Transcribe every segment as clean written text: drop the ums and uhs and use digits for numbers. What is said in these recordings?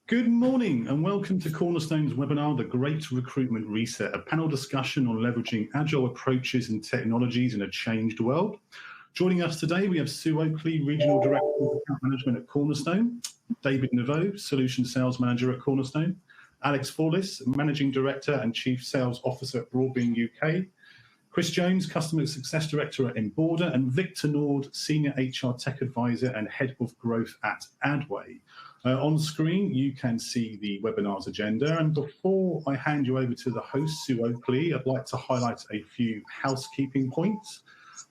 Good morning and welcome to Cornerstone's webinar, The Great Recruitment Reset, a panel discussion on leveraging agile approaches and technologies in a changed world. Joining us today, we have Sue Oakley, Regional Director of Account Management at Cornerstone, David Nouveau, Solution Sales Manager at Cornerstone, Alex Fourlis, Managing Director and Chief Sales Officer at Broadbean UK, Chris Jones, Customer Success Director at Enboarder, and Viktor Nord, Senior HR Tech Advisor and Head of Growth at Adway. On screen, you can see the webinar's agenda. And before I hand you over to the host, Sue Oakley, I'd like to highlight a few housekeeping points.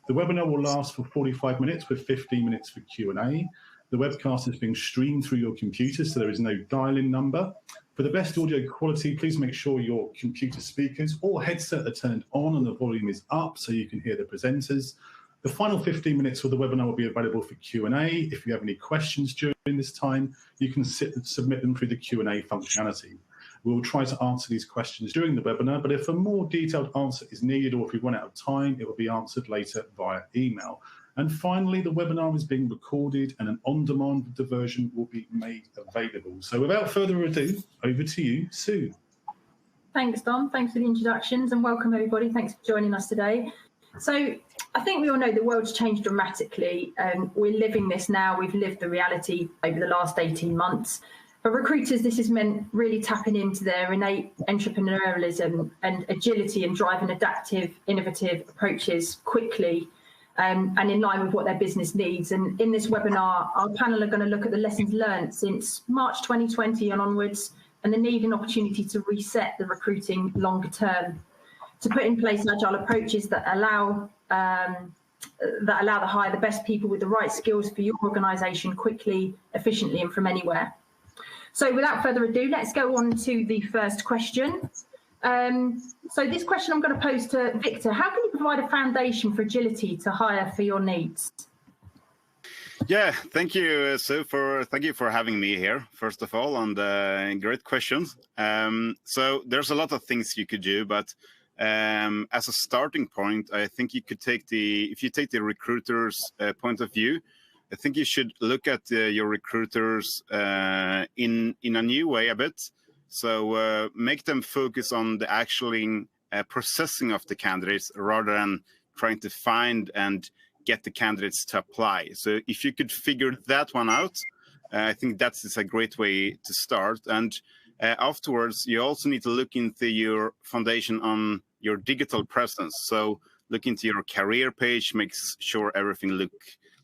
The webinar will last for 45 minutes with 15 minutes for Q&A. The webcast is being streamed through your computer, so there is no dial-in number. For the best audio quality, please make sure your computer speakers or headset are turned on and the volume is up so you can hear the presenters. The final 15 minutes of the webinar will be available for Q&A. If you have any questions during this time, you can submit them through the Q&A functionality. We'll try to answer these questions during the webinar, but if a more detailed answer is needed or if we run out of time, it will be answered later via email. And finally, the webinar is being recorded and an on-demand version will be made available. So without further ado, over to you, Sue. Thanks, Don. Thanks for the introductions and welcome, everybody. Thanks for joining us today. So I think we all know the world's changed dramatically. We're living this now. We've lived the reality over the last 18 months. For recruiters, this has meant really tapping into their innate entrepreneurialism and agility and driving adaptive, innovative approaches quickly and in line with what their business needs. And in this webinar, our panel are going to look at the lessons learned since March 2020 and onwards and the need and opportunity to reset the recruiting longer term, to put in place agile approaches that allow to hire the best people with the right skills for your organisation quickly, efficiently, and from anywhere. So without further ado, let's go on to the first question. So this question I'm going to pose to Viktor. How can you provide a foundation for agility to hire for your needs? Yeah, thank you, Sue, thank you for having me here, first of all, and great questions. So there's a lot of things you could do, but as a starting point, I think you could if you take the recruiter's point of view, I think you should look at your recruiters in a new way a bit. So make them focus on the actual processing of the candidates rather than trying to find and get the candidates to apply. So if you could figure that one out, I think that's a great way to start. And afterwards, you also need to look into your foundation on your digital presence. So look into your career page, make sure everything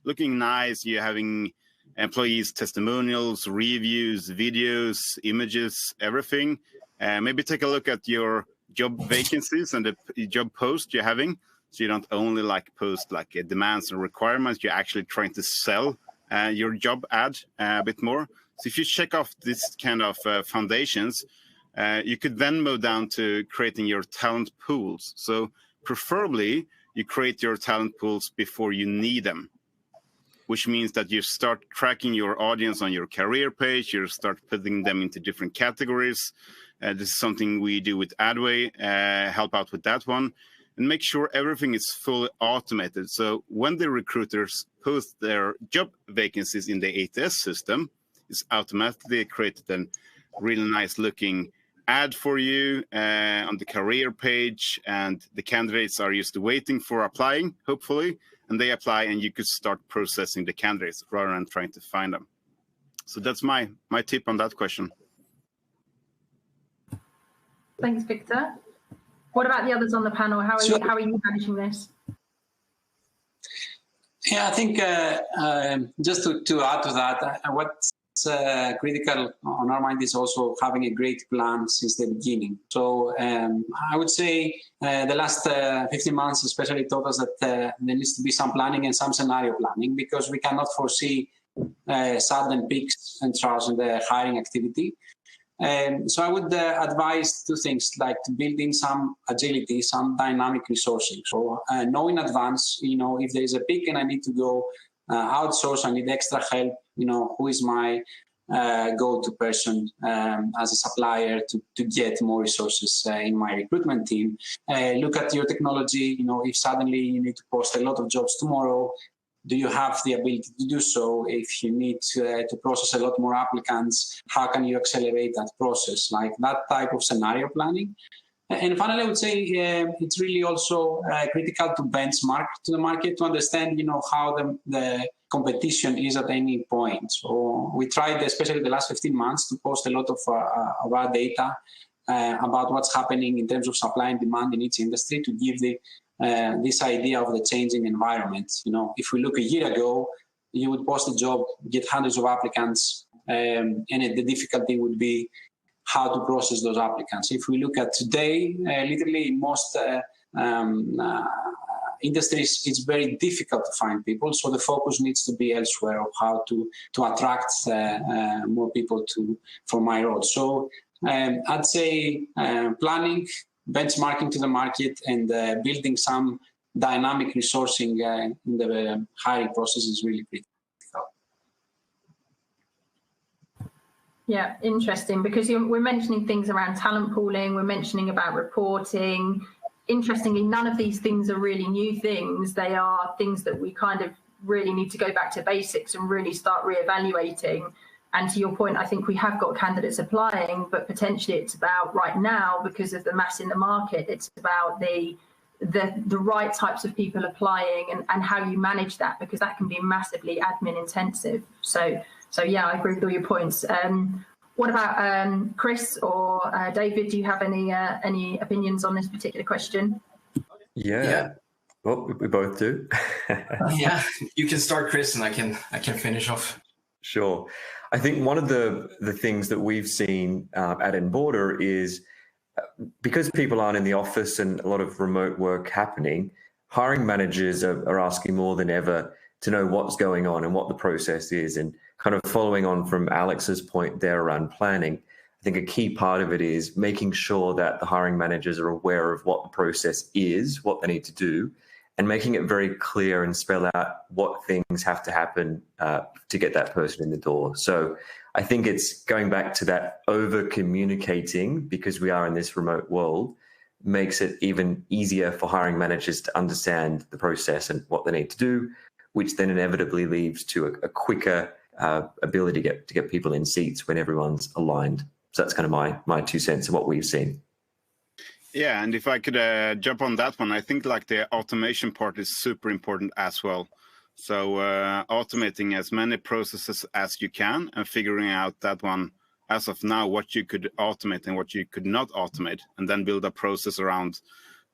looking nice. You're having employees' testimonials, reviews, videos, images, everything. Maybe take a look at your job vacancies and the job post you're having. So you don't only post demands and requirements, you're actually trying to sell your job ad a bit more. So if you check off this kind of foundations, you could then move down to creating your talent pools. So preferably you create your talent pools before you need them, which means that you start tracking your audience on your career page, you start putting them into different categories. This is something we do with Adway, help out with that one, and make sure everything is fully automated. So when the recruiters post their job vacancies in the ATS system, it's automatically created a really nice looking ad for you on the career page, and the candidates are used to waiting for applying, hopefully, and they apply and you could start processing the candidates rather than trying to find them. So that's my tip on that question. Thanks, Viktor. What about the others on the panel? How are you managing this? Yeah, I think just to add to that, what's critical on our mind is also having a great plan since the beginning. So I would say the last 15 months especially taught us that there needs to be some planning and some scenario planning, because we cannot foresee sudden peaks and troughs in the hiring activity. So I would advise two things, like to build in some agility, some dynamic resourcing. So know in advance, if there is a peak and I need to go outsource, I need extra help, who is my go-to person as a supplier to get more resources in my recruitment team. Look at your technology, if suddenly you need to post a lot of jobs tomorrow, Do you have the ability to do so? If you need to process a lot more applicants, how can you accelerate that process? Like that type of scenario planning. And finally, I would say it's really also critical to benchmark to the market to understand, how the competition is at any point. So we tried, especially the last 15 months, to post a lot of our data about what's happening in terms of supply and demand in each industry to give this idea of the changing environment. If we look a year ago, you would post a job, get hundreds of applicants, and the difficulty would be how to process those applicants. If we look at today, literally in most industries, it's very difficult to find people. So the focus needs to be elsewhere of how to attract more people for my role. So I'd say planning, benchmarking to the market, and building some dynamic resourcing in the hiring process is really critical. Yeah, interesting, because we're mentioning things around talent pooling, we're mentioning about reporting. Interestingly, none of these things are really new things. They are things that we kind of really need to go back to basics and really start reevaluating. And to your point, I think we have got candidates applying, but potentially it's about right now, because of the mass in the market, it's about the right types of people applying and how you manage that, because that can be massively admin intensive. So yeah, I agree with all your points. What about Chris or David? Do you have any opinions on this particular question? Yeah. Well, we both do. Yeah, you can start, Chris, and I can finish off. Sure. I think one of the things that we've seen at Enboarder is because people aren't in the office and a lot of remote work happening, hiring managers are asking more than ever to know what's going on and what the process is. And kind of following on from Alex's point there around planning, I think a key part of it is making sure that the hiring managers are aware of what the process is, what they need to do, and making it very clear and spell out what things have to happen to get that person in the door. So I think it's going back to that over-communicating, because we are in this remote world, makes it even easier for hiring managers to understand the process and what they need to do, which then inevitably leads to a quicker ability to get people in seats when everyone's aligned. So that's kind of my 2 cents of what we've seen. Yeah, and if I could jump on that one, I think like the automation part is super important as well. So automating as many processes as you can and figuring out that one as of now, what you could automate and what you could not automate, and then build a process around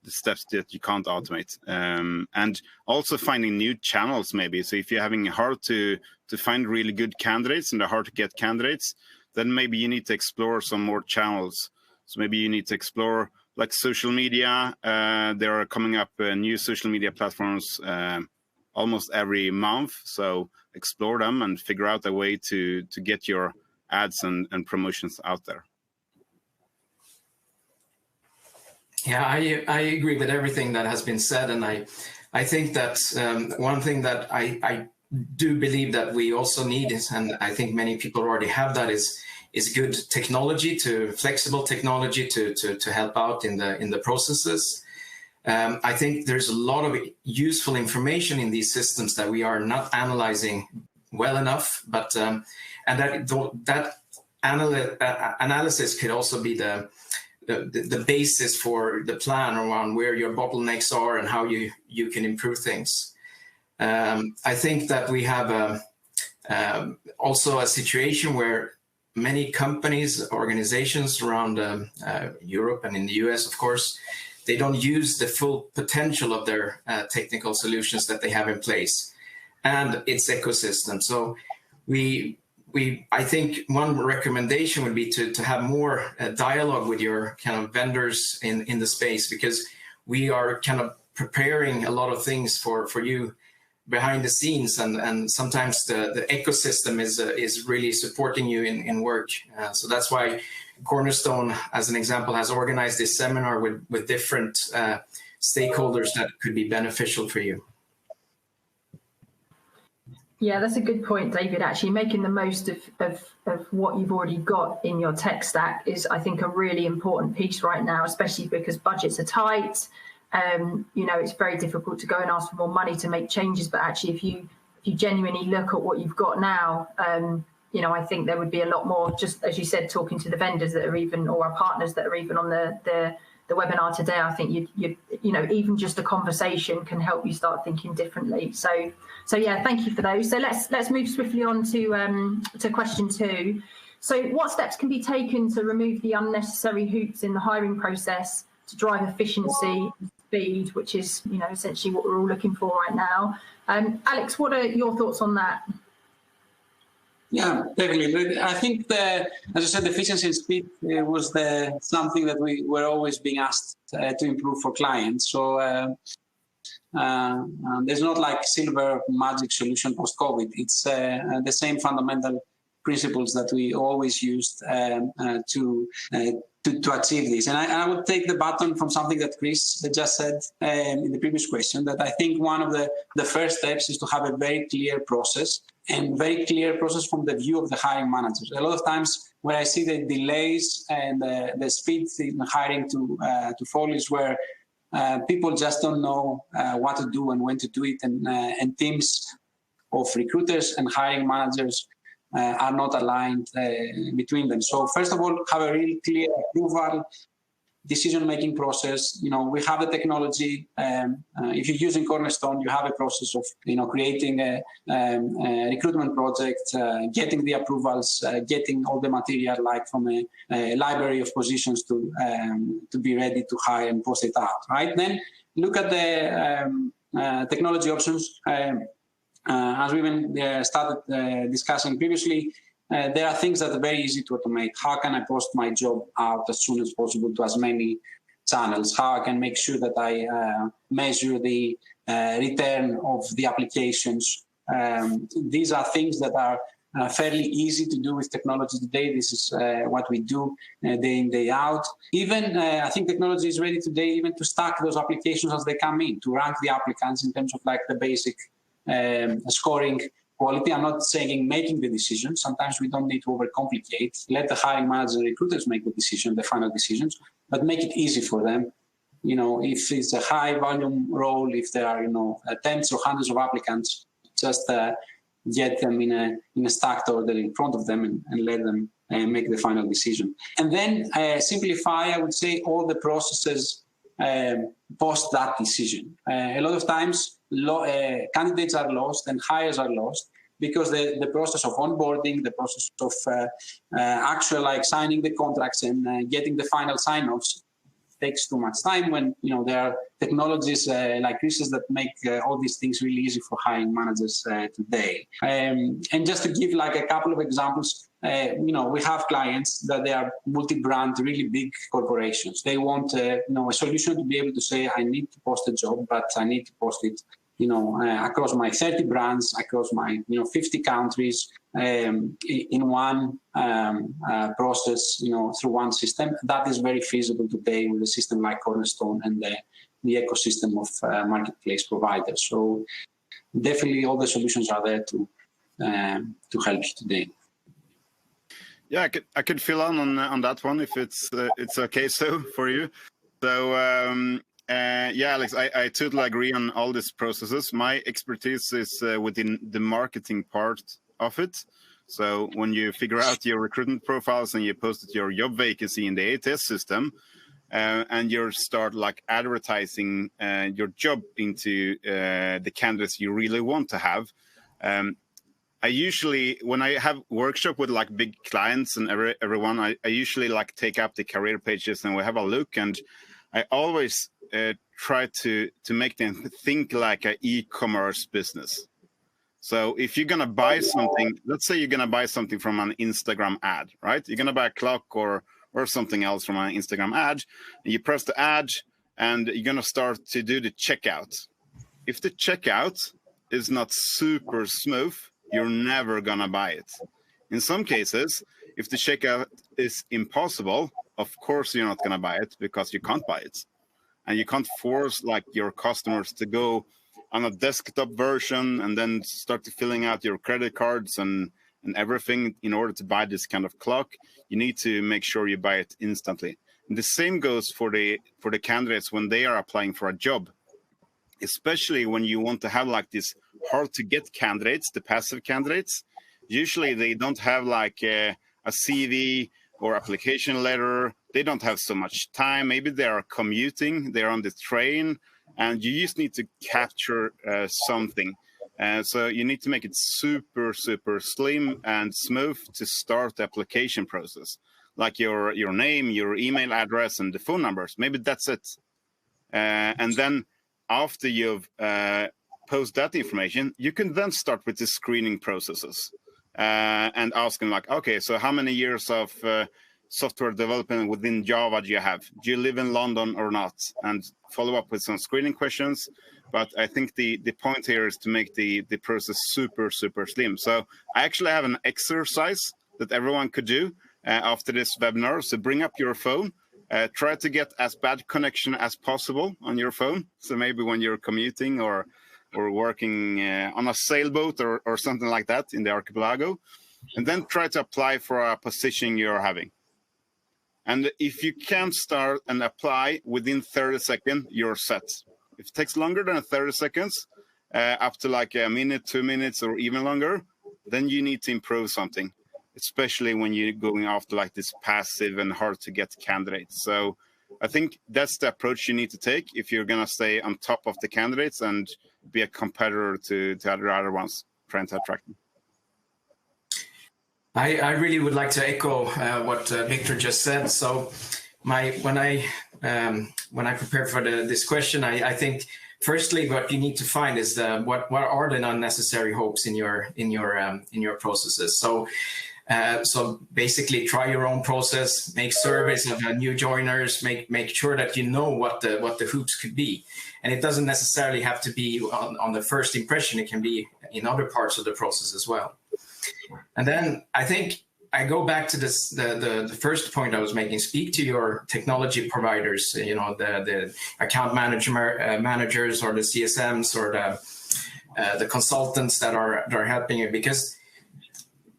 the steps that you can't automate. And also finding new channels maybe. So if you're having hard to find really good candidates and they're hard to get candidates, then maybe you need to explore some more channels. So maybe you need to explore like social media. There are coming up new social media platforms almost every month. So explore them and figure out a way to get your ads and promotions out there. Yeah, I agree with everything that has been said. And I think that one thing that I do believe that we also need is, and I think many people already have that, is good technology, flexible technology to help out in the processes. I think there's a lot of useful information in these systems that we are not analyzing well enough, but and that analysis could also be the basis for the plan around where your bottlenecks are and how you can improve things. I think that we have also a situation where many companies, organizations around Europe and in the US, of course, they don't use the full potential of their technical solutions that they have in place and its ecosystem. So I think one recommendation would be to have more dialogue with your kind of vendors in the space, because we are kind of preparing a lot of things for you behind the scenes, and sometimes the ecosystem is really supporting you in work. So that's why Cornerstone, as an example, has organized this seminar with different stakeholders that could be beneficial for you. Yeah, that's a good point, David. Actually, making the most of what you've already got in your tech stack is, I think, a really important piece right now, especially because budgets are tight. it's very difficult to go and ask for more money to make changes. But actually, if you genuinely look at what you've got now, I think there would be a lot more, just as you said, talking to the vendors that are even, or our partners that are even on the webinar today. I think even just a conversation can help you start thinking differently. So yeah, thank you for those. So let's move swiftly on to question 2. So what steps can be taken to remove the unnecessary hoops in the hiring process to drive efficiency and speed, which is essentially what we're all looking for right now? Alex, what are your thoughts on that? Yeah, definitely. I think, as I said, the efficiency and speed was something that we were always being asked to improve for clients. So there's not like silver magic solution post-COVID. It's the same fundamental principles that we always used to achieve this. And I would take the baton from something that Chris just said in the previous question, that I think one of the first steps is to have a very clear process, and very clear process from the view of the hiring managers. A lot of times where I see the delays and the speed in hiring to Fourlis, where people just don't know what to do and when to do it, and teams of recruiters and hiring managers are not aligned between them. So first of all, have a really clear approval, decision-making process. We have the technology. If you're using Cornerstone, you have a process of, creating a recruitment project, getting the approvals, getting all the material, like from a library of positions to be ready to hire and post it out, right? Then look at the technology options. As we even started discussing previously, there are things that are very easy to automate. How can I post my job out as soon as possible to as many channels? How I can make sure that I measure the return of the applications? These are things that are fairly easy to do with technology today. This is what we do day in, day out. Even I think technology is ready today even to stack those applications as they come in, to rank the applicants in terms of like the basic scoring quality. I'm not saying making the decision. Sometimes we don't need to overcomplicate. Let the hiring managers and recruiters make the decision, the final decisions, but make it easy for them. If it's a high volume role, if there are, tens or hundreds of applicants, just get them in a stacked order in front of them and let them make the final decision. And then simplify, I would say, all the processes post that decision. A lot of times, candidates are lost and hires are lost because the process of onboarding, the process of actual like signing the contracts and getting the final sign-offs takes too much time, when there are technologies like Chris's that make all these things really easy for hiring managers today. And just to give like a couple of examples, we have clients that they are multi-brand, really big corporations. They want a solution to be able to say, I need to post a job, but I need to post it across my 30 brands, across my 50 countries, in one process, through one system. That is very feasible today with a system like Cornerstone and the ecosystem of marketplace providers. So definitely all the solutions are there to help you today. Yeah, I could fill on that one if it's okay so for you. So yeah, Alex, I totally agree on all these processes. My expertise is within the marketing part of it. So when you figure out your recruitment profiles and you posted your job vacancy in the ATS system, and you start like advertising your job into the candidates you really want to have. I usually, when I have workshop with like big clients and everyone, I usually like take up the career pages and we have a look, and I always try to make them think like an e-commerce business. So if you're gonna buy something, let's say you're gonna buy something from an Instagram ad, right? You're gonna buy a clock or something else from an Instagram ad, and you press the ad, and you're gonna start to do the checkout. If the checkout is not super smooth, you're never gonna buy it. In some cases, if the checkout is impossible, of course you're not gonna buy it because you can't buy it. And you can't force like your customers to go on a desktop version and then start to filling out your credit cards and everything in order to buy this kind of clock. You need to make sure you buy it instantly. And the same goes for the candidates when they are applying for a job, especially when you want to have like this hard to get candidates, the passive candidates. Usually they don't have like a CV or application letter. They don't have so much time. Maybe they are commuting, they're on the train, and you just need to capture something. So you need to make it super, super slim and smooth to start the application process. Like your name, your email address, and the phone numbers. Maybe that's it. And then after you've posted that information, you can then start with the screening processes and ask them like, okay, so how many years of software development within Java do you have? Do you live in London or not? And follow up with some screening questions. But I think the point here is to make the process super, super slim. So I actually have an exercise that everyone could do after this webinar. So bring up your phone, try to get as bad connection as possible on your phone. So maybe when you're commuting or working on a sailboat or something like that in the archipelago, and then try to apply for a position you're having. And if you can start and apply within 30 seconds, you're set. If it takes longer than 30 seconds, up to like a minute, 2 minutes, or even longer, then you need to improve something, especially when you're going after like this passive and hard to get candidates. So I think that's the approach you need to take if you're going to stay on top of the candidates and be a competitor to other ones trying to attract them. I really would like to echo what Viktor just said. So when I prepared for this question, I think firstly what you need to find is what are the unnecessary hopes in your processes. So basically try your own process, make surveys of new joiners, make sure that you know what the hoops could be. And it doesn't necessarily have to be on the first impression, it can be in other parts of the process as well. And then I think I go back to this the first point I was making, speak to your technology providers, the account managers or the CSMs or the consultants that are helping you, because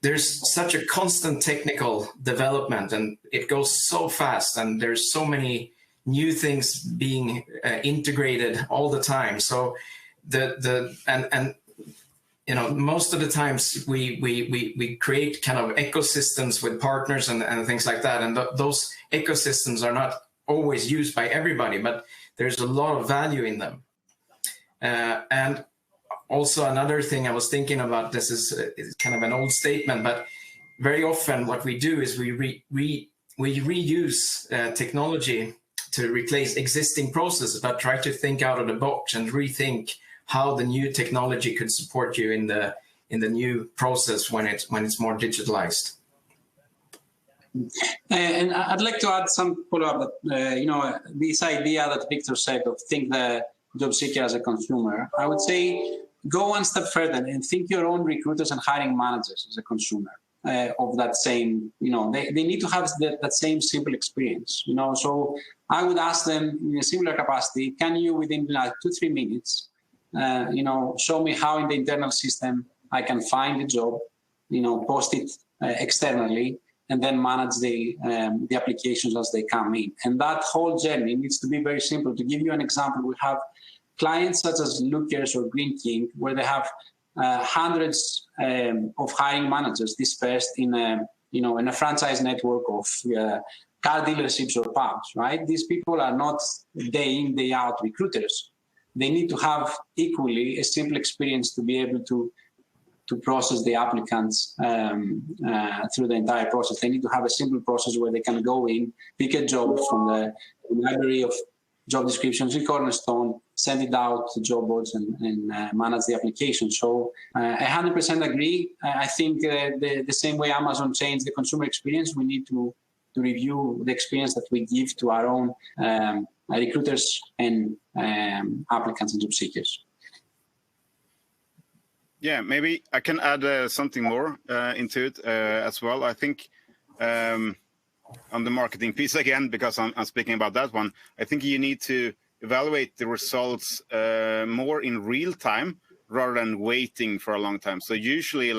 there's such a constant technical development and it goes so fast and there's so many new things being integrated all the time. So most of the times we create kind of ecosystems with partners and things like that. And those ecosystems are not always used by everybody, but there's a lot of value in them. And also another thing I was thinking about, this is kind of an old statement, but very often what we do is we reuse technology to replace existing processes, but try to think out of the box and rethink how the new technology could support you in the new process when it's more digitalized. And I'd like to add some follow-up that this idea that Viktor said of think the job seeker as a consumer. I would say go one step further and think your own recruiters and hiring managers as a consumer of that same. They need to have that same simple experience. So I would ask them in a similar capacity: can you within 2-3 minutes? Show me how in the internal system I can find the job, post it externally, and then manage the applications as they come in. And that whole journey needs to be very simple. To give you an example, we have clients such as Lookers or Green King, where they have hundreds of hiring managers dispersed in a franchise network of car dealerships or pubs, right? These people are not day in, day out recruiters. They need to have equally a simple experience to be able to process the applicants through the entire process. They need to have a simple process where they can go in, pick a job from the library of job descriptions in Cornerstone, send it out to job boards and manage the application. So I 100% agree. I think the same way Amazon changed the consumer experience, we need to review the experience that we give to our own recruiters and applicants and job seekers. Yeah, maybe I can add something more into it as well. I think on the marketing piece again, because I'm speaking about that one, I think you need to evaluate the results more in real time rather than waiting for a long time. So usually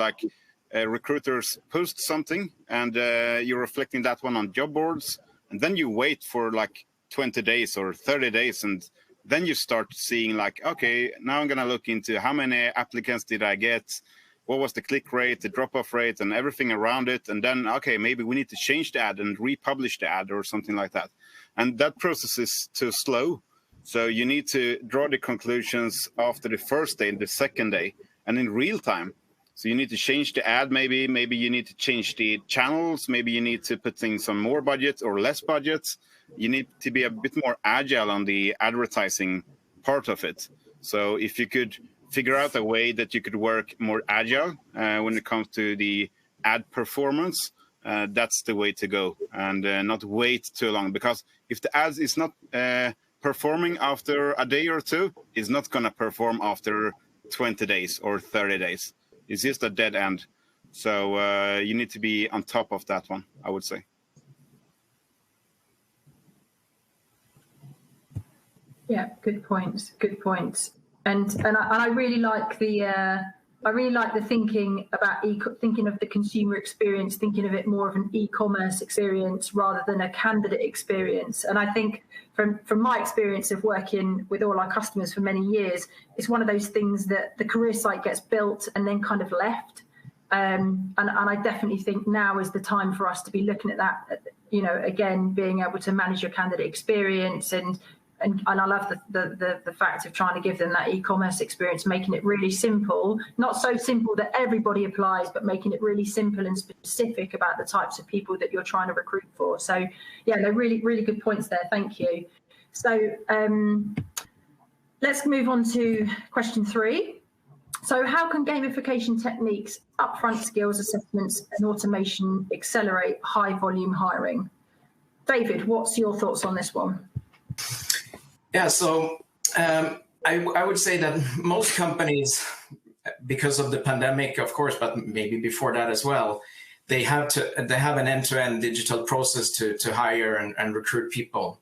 recruiters post something and you're reflecting that one on job boards and then you wait for like 20 days or 30 days, and then you start seeing like, okay, now I'm going to look into how many applicants did I get, what was the click rate, the drop-off rate, and everything around it. And then, okay, maybe we need to change the ad and republish the ad or something like that. And that process is too slow. So you need to draw the conclusions after the first day and the second day and in real time. So you need to change the ad, maybe you need to change the channels, maybe you need to put things on more budget or less budgets. You need to be a bit more agile on the advertising part of it. So if you could figure out a way that you could work more agile when it comes to the ad performance, that's the way to go, and not wait too long. Because if the ads is not performing after a day or two, it's not going to perform after 20 days or 30 days. It's just a dead end. So you need to be on top of that one, I would say. Yeah, good points. Good points. And I really like the thinking about thinking of the consumer experience, thinking of it more of an e-commerce experience rather than a candidate experience. And I think from my experience of working with all our customers for many years, it's one of those things that the career site gets built and then kind of left. And I definitely think now is the time for us to be looking at that. You know, again, being able to manage your candidate experience and I love the fact of trying to give them that e-commerce experience, making it really simple, not so simple that everybody applies, but making it really simple and specific about the types of people that you're trying to recruit for. So yeah, no, really, really good points there. Thank you. So let's move on to question 3. So how can gamification techniques, upfront skills assessments and automation accelerate high volume hiring? David, what's your thoughts on this one? Yeah, so I would say that most companies, because of the pandemic, of course, but maybe before that as well, they have an end-to-end digital process to hire and recruit people.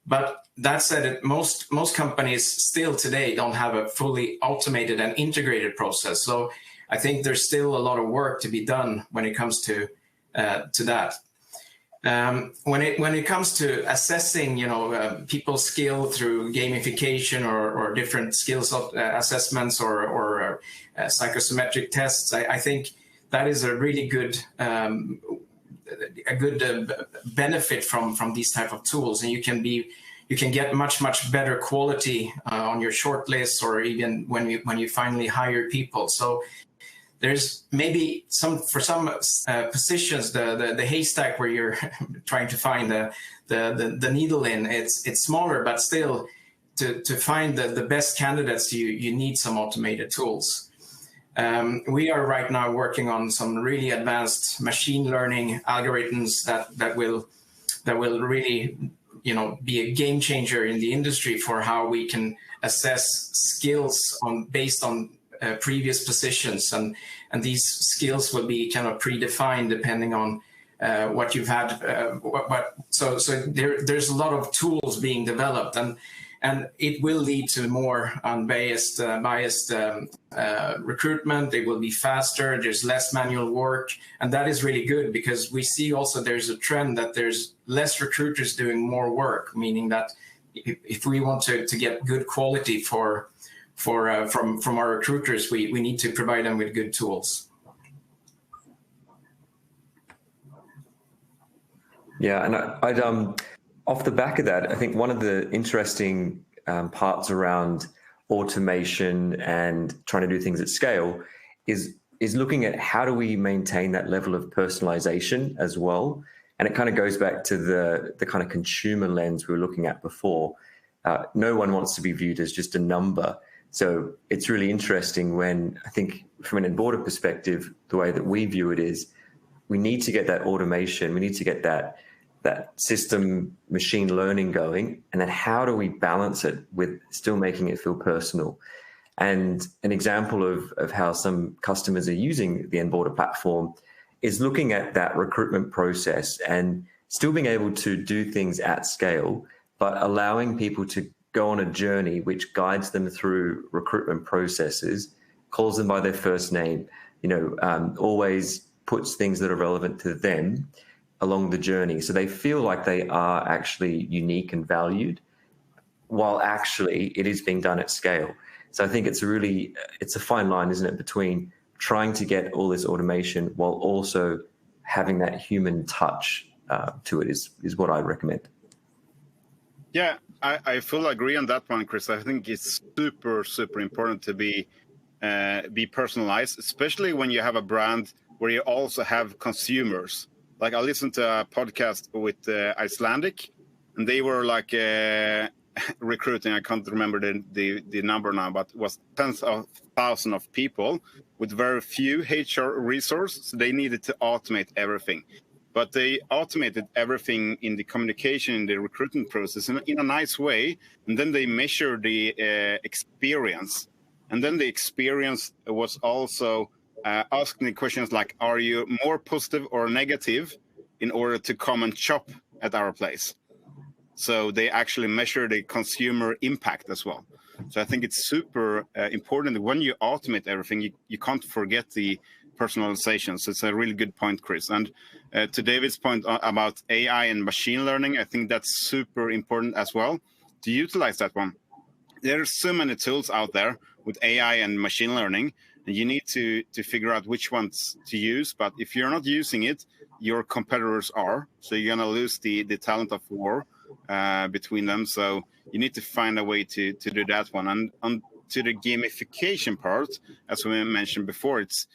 But that said, most companies still today don't have a fully automated and integrated process. So I think there's still a lot of work to be done when it comes to that. When it comes to assessing, people's skill through gamification or different skills assessments or psychometric tests, I think that is a really good benefit from these type of tools, and you can get much better quality on your shortlist or even when you finally hire people. So there's maybe for some positions, the haystack where you're trying to find the needle in, it's smaller, but still to find the best candidates, you need some automated tools. We are right now working on some really advanced machine learning algorithms that will really be a game changer in the industry for how we can assess skills based on previous positions, and these skills will be kind of predefined depending on what you've had. So there's a lot of tools being developed, and it will lead to more unbiased recruitment. It will be faster. There's less manual work, and that is really good because we see also there's a trend that there's less recruiters doing more work, meaning that if we want to get good quality from our recruiters, we need to provide them with good tools. Yeah, and I'd off the back of that, I think one of the interesting parts around automation and trying to do things at scale is looking at how do we maintain that level of personalization as well. And it kind of goes back to the kind of consumer lens we were looking at before. No one wants to be viewed as just a number. So it's really interesting when, I think from an Enboarder perspective, the way that we view it is we need to get that automation, we need to get that system machine learning going, and then how do we balance it with still making it feel personal? And an example of how some customers are using the Enboarder platform is looking at that recruitment process and still being able to do things at scale, but allowing people to go on a journey which guides them through recruitment processes, calls them by their first name, always puts things that are relevant to them, along the journey. So they feel like they are actually unique and valued, while actually it is being done at scale. So I think it's a fine line, isn't it, between trying to get all this automation while also having that human touch to it is what I recommend. Yeah, I fully agree on that one, Chris. I think it's super, super important to be personalized, especially when you have a brand where you also have consumers. Like I listened to a podcast with Icelandic, and they were like recruiting. I can't remember the number now, but it was tens of thousands of people with very few HR resources. So they needed to automate everything. But they automated everything in the communication, in the recruitment process in a nice way. And then they measure the experience. And then the experience was also asking the questions like, are you more positive or negative in order to come and shop at our place? So they actually measure the consumer impact as well. So I think it's super important that when you automate everything, you can't forget the personalization. So it's a really good point, Chris. And to David's point about AI and machine learning, I think that's super important as well to utilize that one. There are so many tools out there with AI and machine learning, and you need to figure out which ones to use. But if you're not using it, your competitors are. So you're going to lose the talent of war between them. So you need to find a way to do that one. And on to the gamification part, as we mentioned before, it's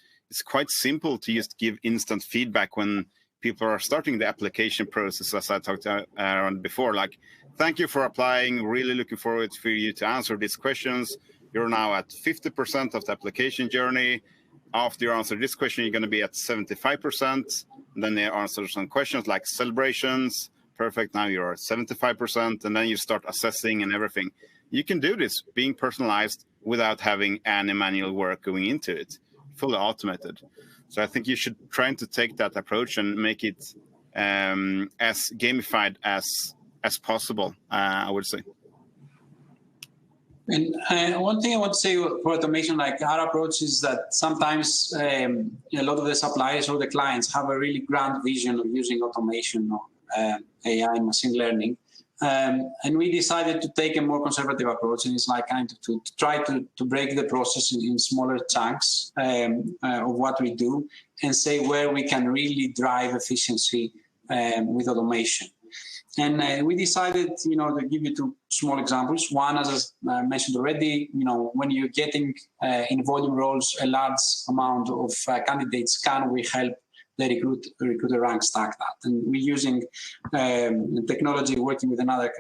quite simple to just give instant feedback when people are starting the application process, as I talked about before. Like, thank you for applying. Really looking forward for you to answer these questions. You're now at 50% of the application journey. After you answer this question, you're going to be at 75%. And then they answer some questions like celebrations. Perfect. Now you're at 75%. And then you start assessing and everything. You can do this being personalized without having any manual work going into it, fully automated. So I think you should try to take that approach and make it as gamified as possible, I would say. And one thing I want to say for automation, like our approach, is that sometimes a lot of the suppliers or the clients have a really grand vision of using automation or AI and machine learning. And we decided to take a more conservative approach, and it's like kind of to try to break the process in smaller chunks of what we do and say where we can really drive efficiency with automation. And we decided, to give you two small examples. One, as I mentioned already, when you're getting in volume roles a large amount of candidates, can we help the recruiter rank stack that? And we're using technology, working with another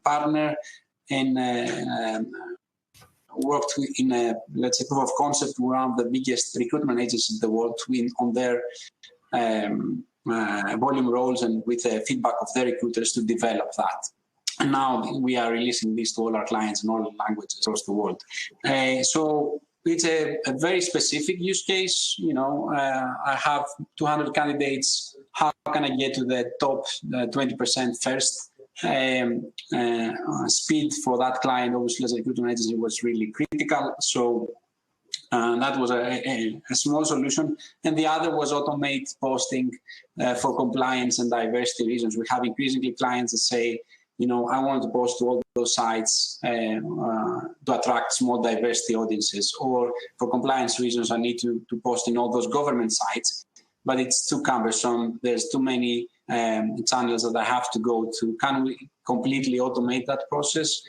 partner, and worked in a, let's say, proof of concept with one of the biggest recruitment agencies in the world on their volume roles and with feedback of their recruiters to develop that. And now we are releasing this to all our clients in all languages across the world. So it's a very specific use case. I have 200 candidates. How can I get to the top 20% first? Speed for that client, obviously, as a recruitment agency, was really critical. So that was a small solution. And the other was automate posting for compliance and diversity reasons. We have increasingly clients that say, I want to post to all those sites to attract small diversity audiences, or for compliance reasons, I need to post in all those government sites, but it's too cumbersome. There's too many channels that I have to go to. Can we completely automate that process?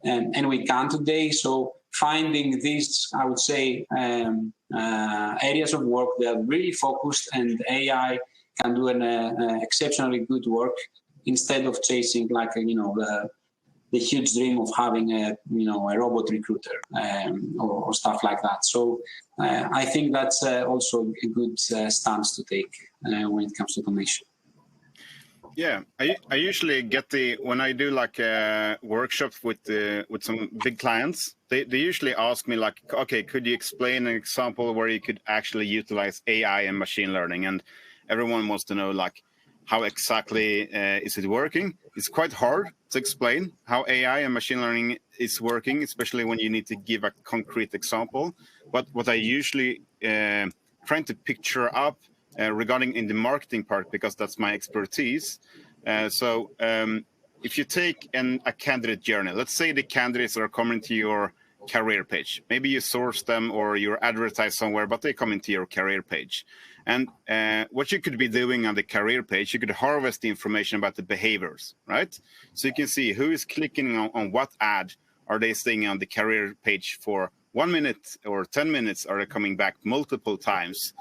And we can today. So finding these, I would say, areas of work that are really focused, and AI can do an exceptionally good work, instead of chasing the huge dream of having a robot recruiter or stuff like that. So I think that's also a good stance to take when it comes to automation. Yeah, I usually get when I do like a workshop with some big clients, they usually ask me like, okay, could you explain an example where you could actually utilize AI and machine learning? And everyone wants to know like, how exactly is it working? It's quite hard to explain how AI and machine learning is working, especially when you need to give a concrete example. But what I usually trying to picture up regarding in the marketing part, because that's my expertise. If you take a candidate journey, let's say the candidates are coming to your career page. Maybe you source them or you advertise somewhere, but they come into your career page. And what you could be doing on the career page, you could harvest the information about the behaviors, right? So you can see who is clicking on what ad. Are they staying on the career page for 1 minute or 10 minutes? Are they coming back multiple times?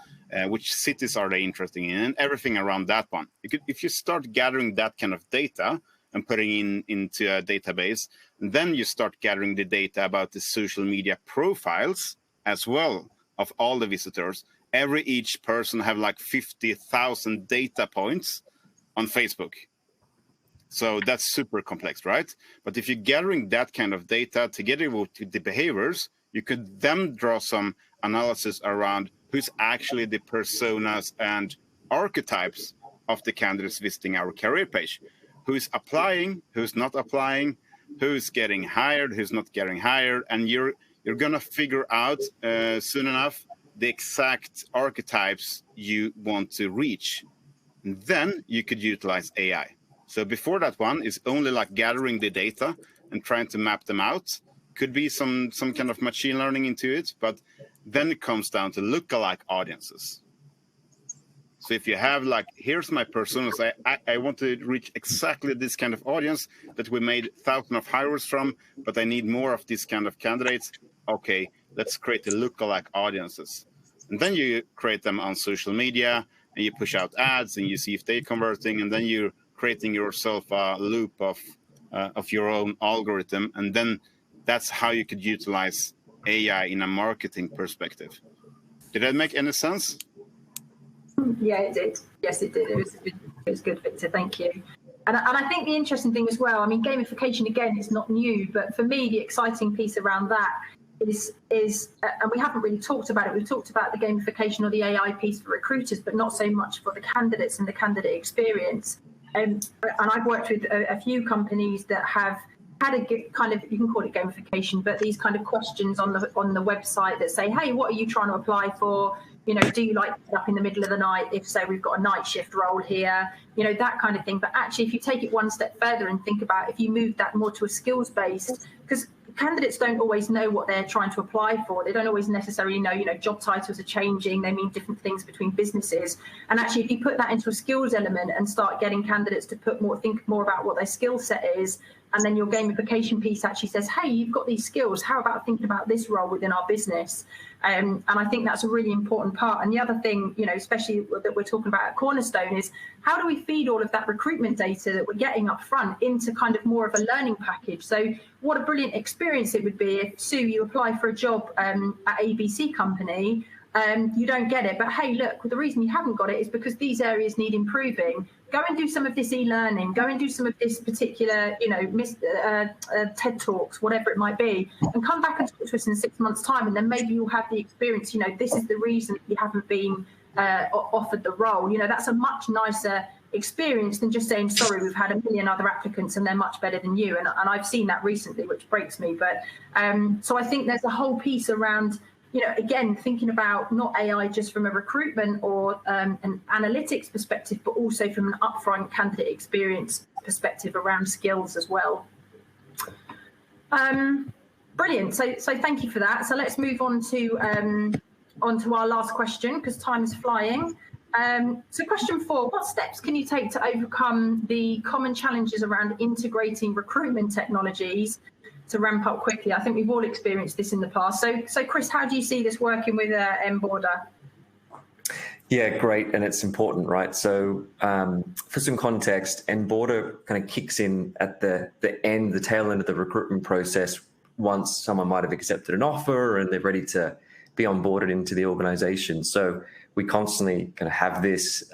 Which cities are they interested in? And everything around that one. If you start gathering that kind of data and putting into a database, then you start gathering the data about the social media profiles as well of all the visitors. Each person have like 50,000 data points on Facebook. So that's super complex, right? But if you're gathering that kind of data together with the behaviors, you could then draw some analysis around who's actually the personas and archetypes of the candidates visiting our career page. Who's applying, who's not applying, who's getting hired, who's not getting hired, and you're going to figure out soon enough the exact archetypes you want to reach. And then you could utilize AI. So before that one is only like gathering the data and trying to map them out. Could be some kind of machine learning into it, but then it comes down to lookalike audiences. So if you have like, here's my personas, I want to reach exactly this kind of audience that we made thousands of hires from, but I need more of this kind of candidates. Okay, let's create the lookalike audiences. And then you create them on social media and you push out ads and you see if they're converting, and then you're creating yourself a loop of your own algorithm. And then that's how you could utilize AI in a marketing perspective. Did that make any sense? Yeah, it did. Yes, it did. It was good, Viktor. Thank you. And I think the interesting thing as well, I mean, gamification, again, is not new, but for me, the exciting piece around that is and we haven't really talked about it. We've talked about the gamification or the AI piece for recruiters, but not so much for the candidates and the candidate experience. And I've worked with a few companies that have had a kind of, you can call it gamification, but these kind of questions on the website that say, hey, what are you trying to apply for? You know, do you like to get up in the middle of the night? If so, we've got a night shift role here, you know, that kind of thing. But actually, if you take it one step further and think about if you move that more to a skills-based, because candidates don't always know what they're trying to apply for. They don't always necessarily know, you know, job titles are changing. They mean different things between businesses. And actually, if you put that into a skills element and start getting candidates to think more about what their skill set is, and then your gamification piece actually says, hey, you've got these skills. How about thinking about this role within our business? And I think that's a really important part. And the other thing, you know, especially that we're talking about at Cornerstone, is how do we feed all of that recruitment data that we're getting up front into kind of more of a learning package? So what a brilliant experience it would be if, Sue, you apply for a job at ABC company, you don't get it. But hey, look, the reason you haven't got it is because these areas need improving. Go and do some of this e-learning. Go and do some of this particular, you know, TED Talks, whatever it might be, and come back and talk to us in 6 months' time. And then maybe you'll have the experience, you know, this is the reason you haven't been offered the role. You know, that's a much nicer experience than just saying, sorry, we've had a million other applicants and they're much better than you. And I've seen that recently, which breaks me. But so I think there's a whole piece around, you know, again, thinking about not AI just from a recruitment or an analytics perspective, but also from an upfront candidate experience perspective around skills as well. Brilliant. So thank you for that. So let's move on to our last question, because time is flying. So question 4, what steps can you take to overcome the common challenges around integrating recruitment technologies to ramp up quickly? I think we've all experienced this in the past. So Chris, how do you see this working with Enboarder? Yeah, great. And it's important, right? So for some context, Enboarder kind of kicks in at the tail end of the recruitment process once someone might have accepted an offer and they're ready to be onboarded into the organization. So we constantly kind of have these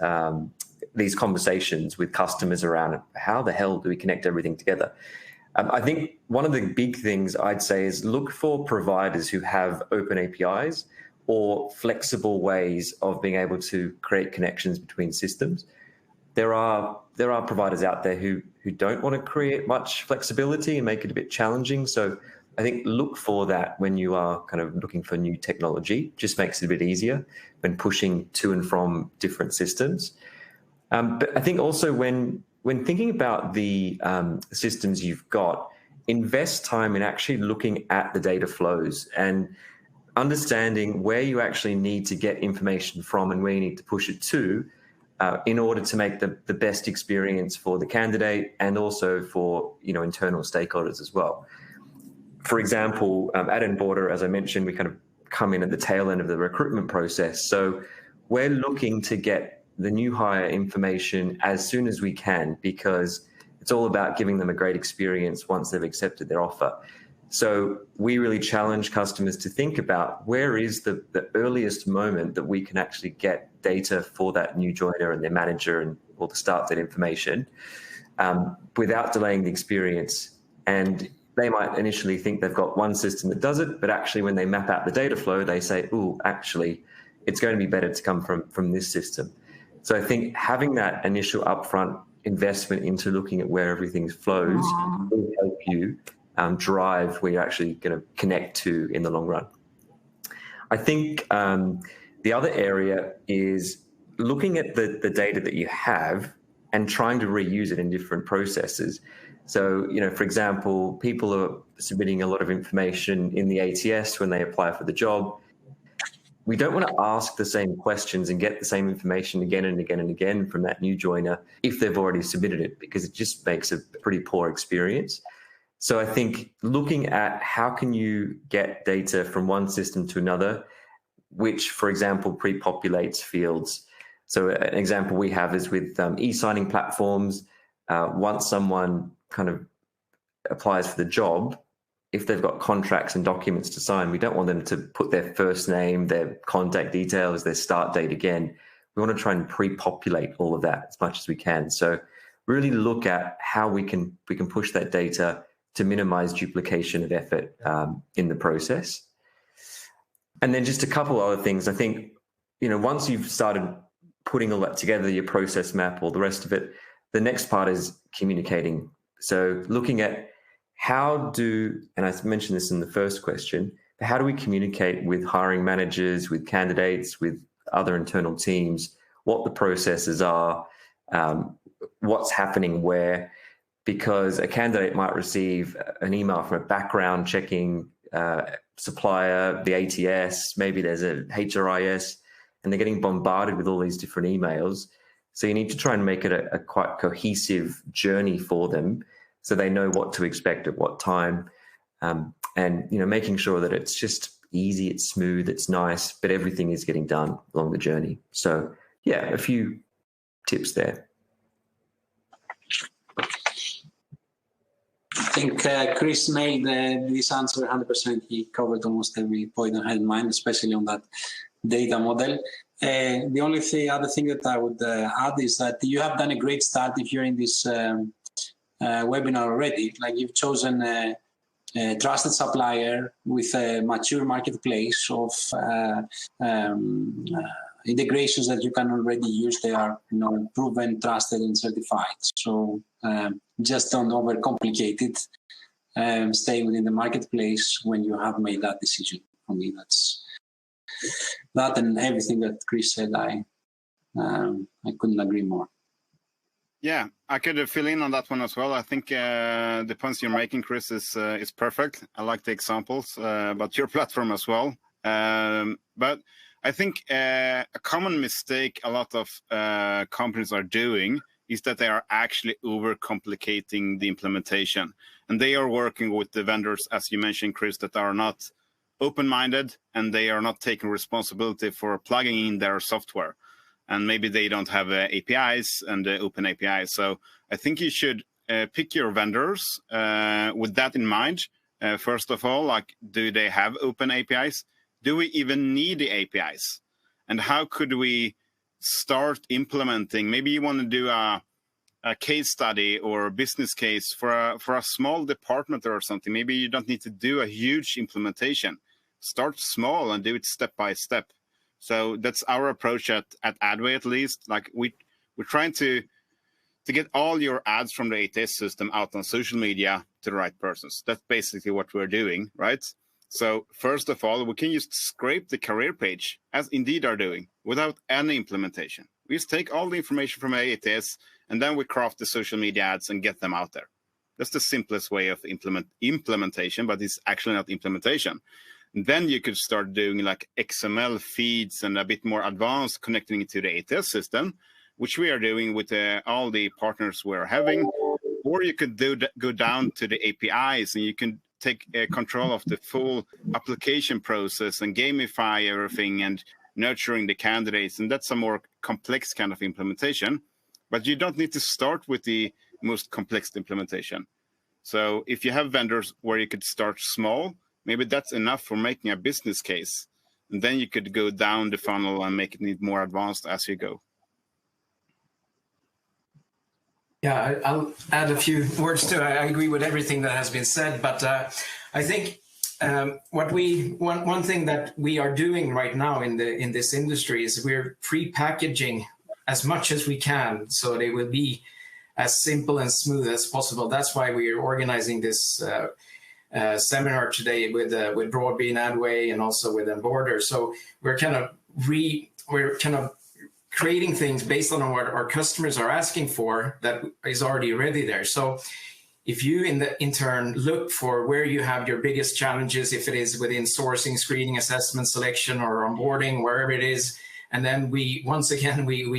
conversations with customers around how the hell do we connect everything together? I think one of the big things I'd say is look for providers who have open APIs or flexible ways of being able to create connections between systems. There are providers out there who don't want to create much flexibility and make it a bit challenging. So I think look for that when you are kind of looking for new technology. Just makes it a bit easier when pushing to and from different systems. But I think also when thinking about the systems you've got, invest time in actually looking at the data flows and understanding where you actually need to get information from and where you need to push it to in order to make the best experience for the candidate and also for internal stakeholders as well. For example, at Enboarder, as I mentioned, we kind of come in at the tail end of the recruitment process. So we're looking to get the new hire information as soon as we can, because it's all about giving them a great experience once they've accepted their offer. So we really challenge customers to think about where is the earliest moment that we can actually get data for that new joiner and their manager and all the start date information without delaying the experience. And they might initially think they've got one system that does it, but actually when they map out the data flow, they say, oh, actually, it's going to be better to come from this system. So I think having that initial upfront investment into looking at where everything flows will help you drive where you're actually going to connect to in the long run. I think the other area is looking at the data that you have and trying to reuse it in different processes. So, for example, people are submitting a lot of information in the ATS when they apply for the job. We don't want to ask the same questions and get the same information again and again and again from that new joiner if they've already submitted it, because it just makes a pretty poor experience. So I think looking at how can you get data from one system to another, which, for example, pre-populates fields. So an example we have is with e-signing platforms. Once someone kind of applies for the job, if they've got contracts and documents to sign, we don't want them to put their first name, their contact details, their start date again. We want to try and pre-populate all of that as much as we can. So really look at how we can push that data to minimize duplication of effort in the process. And then just a couple other things. I think, once you've started putting all that together, your process map, all the rest of it, the next part is communicating. So looking at and I mentioned this in the first question, how do we communicate with hiring managers, with candidates, with other internal teams, what the processes are, what's happening where, because a candidate might receive an email from a background checking supplier, the ATS, maybe there's a HRIS, and they're getting bombarded with all these different emails. So you need to try and make it a quite cohesive journey for them, so they know what to expect at what time, and making sure that it's just easy, it's smooth, it's nice, but everything is getting done along the journey. So yeah, a few tips there. I think Chris made this answer 100%. He covered almost every point I had in mind, especially on that data model. The only other thing that I would add is that you have done a great start if you're in this webinar already. Like, you've chosen a trusted supplier with a mature marketplace of integrations that you can already use. They are proven, trusted, and certified. So just don't overcomplicate it. Stay within the marketplace when you have made that decision. For me, that's that, and everything that Chris said. I couldn't agree more. Yeah, I could fill in on that one as well. I think the points you're making, Chris, is perfect. I like the examples about your platform as well. But I think a common mistake a lot of companies are doing is that they are actually overcomplicating the implementation. And they are working with the vendors, as you mentioned, Chris, that are not open-minded, and they are not taking responsibility for plugging in their software. And maybe they don't have APIs and open APIs. So I think you should pick your vendors with that in mind. First of all, like, do they have open APIs? Do we even need the APIs? And how could we start implementing? Maybe you want to do a case study or a business case for a small department or something. Maybe you don't need to do a huge implementation. Start small and do it step by step. So that's our approach at Adway, at least. Like, we're trying to get all your ads from the ATS system out on social media to the right persons. That's basically what we're doing, right? So first of all, we can just scrape the career page, as Indeed are doing, without any implementation. We just take all the information from ATS, and then we craft the social media ads and get them out there. That's the simplest way of implementation, but it's actually not implementation. And then you could start doing like XML feeds and a bit more advanced connecting it to the ATS system, which we are doing with all the partners we're having. Or you could go down to the APIs and you can take control of the full application process and gamify everything and nurturing the candidates. And that's a more complex kind of implementation. But you don't need to start with the most complex implementation. So if you have vendors where you could start small, maybe that's enough for making a business case. And then you could go down the funnel and make it more advanced as you go. Yeah, I'll add a few words to it. I agree with everything that has been said, but I think one thing that we are doing right now in this industry is we're pre-packaging as much as we can so they will be as simple and smooth as possible. That's why we are organizing this seminar today with Broadbean, Adway, and also with Enboarder. So we're kind of creating things based on what our customers are asking for that is already ready there. So if you in turn look for where you have your biggest challenges, if it is within sourcing, screening, assessment, selection, or onboarding, wherever it is, and then we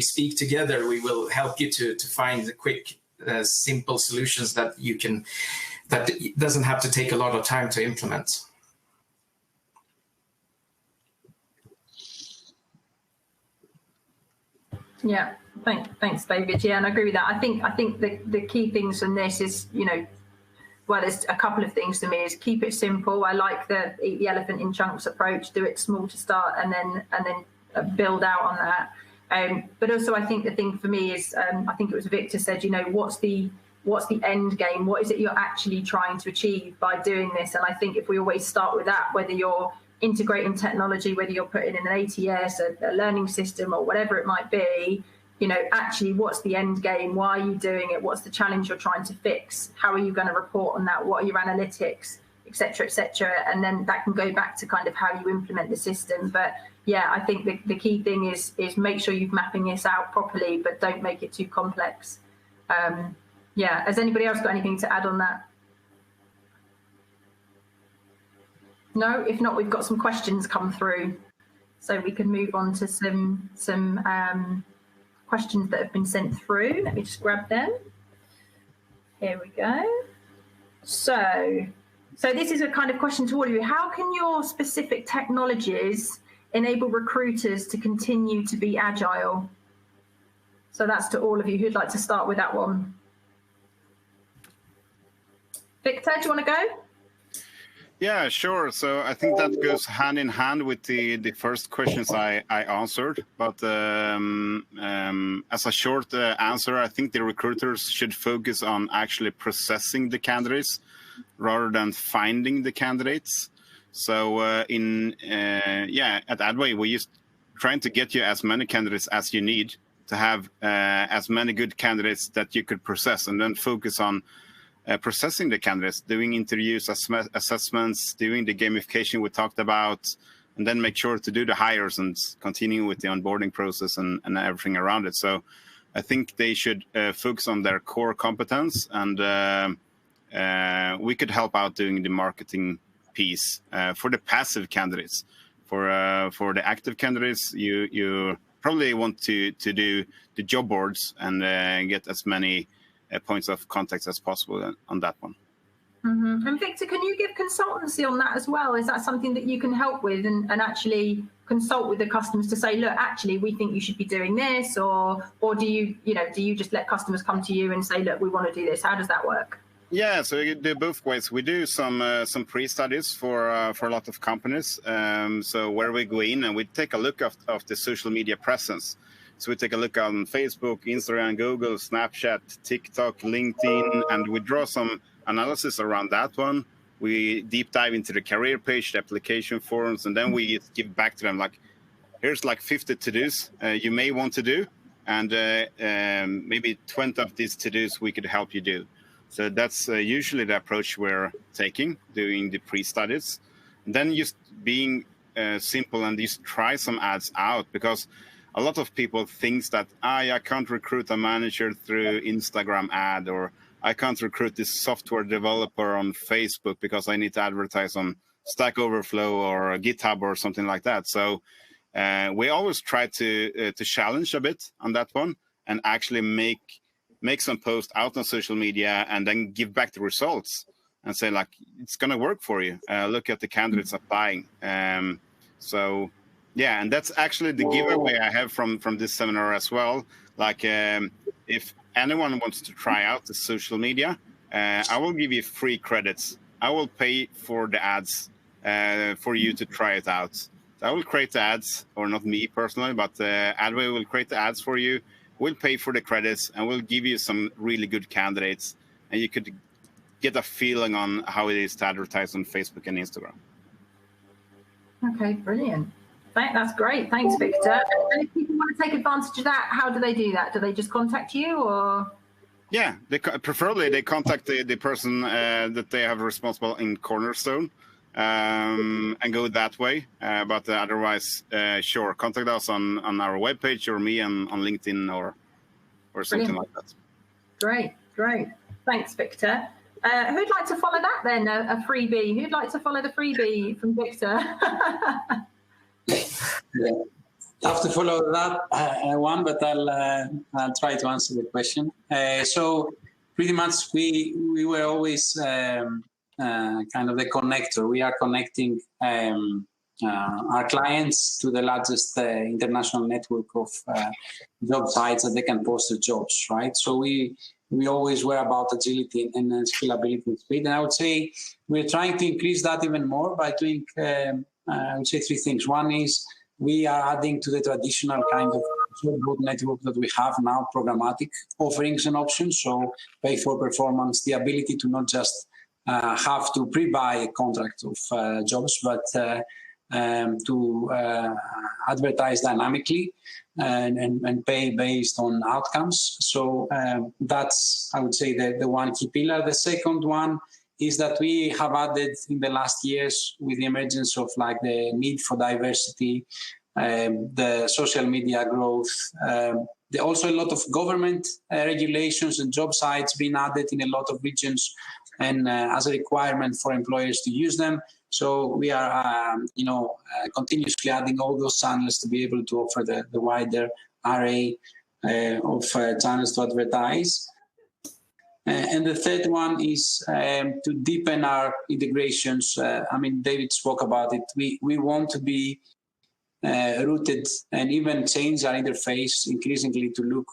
speak together, we will help you to find the quick, simple solutions that doesn't have to take a lot of time to implement. Yeah, thanks, David. Yeah, and I agree with that. I think the key things from this is, well, there's a couple of things to me. Is keep it simple. I like the eat the elephant in chunks approach. Do it small to start, and then build out on that. But also, I think the thing for me is, I think it was Viktor said, what's the end game? What is it you're actually trying to achieve by doing this? And I think if we always start with that, whether you're integrating technology, whether you're putting in an ATS, a learning system, or whatever it might be, actually what's the end game? Why are you doing it? What's the challenge you're trying to fix? How are you going to report on that? What are your analytics, et cetera, and then that can go back to kind of how you implement the system. But yeah, I think the key thing is make sure you're mapping this out properly, but don't make it too complex. Yeah, has anybody else got anything to add on that? No, if not, we've got some questions come through, so we can move on to some questions that have been sent through. Let me just grab them. Here we go. So this is a kind of question to all of you. How can your specific technologies enable recruiters to continue to be agile? So that's to all of you. Who'd like to start with that one? Viktor, do you want to go? Yeah, sure. So I think that goes hand in hand with the first questions I answered. But as a short answer, I think the recruiters should focus on actually processing the candidates rather than finding the candidates. So at Adway, we're just trying to get you as many candidates as you need to have as many good candidates that you could process, and then focus on processing the candidates, doing interviews, assessments, doing the gamification we talked about, and then make sure to do the hires and continue with the onboarding process and everything around it. So I think they should focus on their core competence, and we could help out doing the marketing piece for the passive candidates. For the active candidates, you probably want to do the job boards and get as many points of contact as possible on that one. Mm-hmm. And Viktor, can you give consultancy on that as well? Is that something that you can help with and actually consult with the customers to say, look, actually, we think you should be doing this, or do you just let customers come to you and say, look, we want to do this? How does that work? Yeah, so you do both ways. We do some pre-studies for a lot of companies. So where we go in and we take a look of the social media presence. So we take a look on Facebook, Instagram, Google, Snapchat, TikTok, LinkedIn, and we draw some analysis around that one. We deep dive into the career page, the application forms, and then we give back to them like, here's like 50 to-dos you may want to do, and maybe 20 of these to-dos we could help you do. So that's usually the approach we're taking, doing the pre-studies. And then just being simple and just try some ads out, because a lot of people think that I can't recruit a manager through Instagram ad, or I can't recruit this software developer on Facebook because I need to advertise on Stack Overflow or GitHub or something like that. So we always try to challenge a bit on that one and actually make some posts out on social media and then give back the results and say, like, it's going to work for you. Look at the candidates applying. So, yeah, and that's actually the giveaway I have from this seminar as well. Like, if anyone wants to try out the social media, I will give you free credits. I will pay for the ads for you to try it out. So I will create the ads, or not me personally, but Adway will create the ads for you. We'll pay for the credits, and we'll give you some really good candidates, and you could get a feeling on how it is to advertise on Facebook and Instagram. Okay, brilliant. That's great. Thanks, Viktor. And if people want to take advantage of that, how do they do that? Do they just contact you, or? Yeah, preferably they contact the person that they have responsible in Cornerstone and go that way. But otherwise, sure, contact us on our webpage or me on LinkedIn or something Brilliant. like that. Great. Thanks, Viktor. Who'd like to follow that then, a freebie? Who'd like to follow the freebie from Viktor? Yeah. I have to follow that one, but I'll try to answer the question. So pretty much we were always kind of the connector. We are connecting our clients to the largest international network of job sites that they can post their jobs, right? So we always were about agility and scalability and speed. And I would say we're trying to increase that even more by doing, I would say, three things. One is we are adding to the traditional kind of job board network that we have now, programmatic offerings and options. So pay for performance, the ability to not just have to pre-buy a contract of jobs, but to advertise dynamically and pay based on outcomes. So that's, I would say, the one key pillar. The second one is that we have added in the last years, with the emergence of like the need for diversity, the social media growth, also a lot of government regulations and job sites being added in a lot of regions, and as a requirement for employers to use them. So we are, continuously adding all those channels to be able to offer the wider array of channels to advertise. And the third one is to deepen our integrations. David spoke about it. We want to be rooted and even change our interface increasingly to look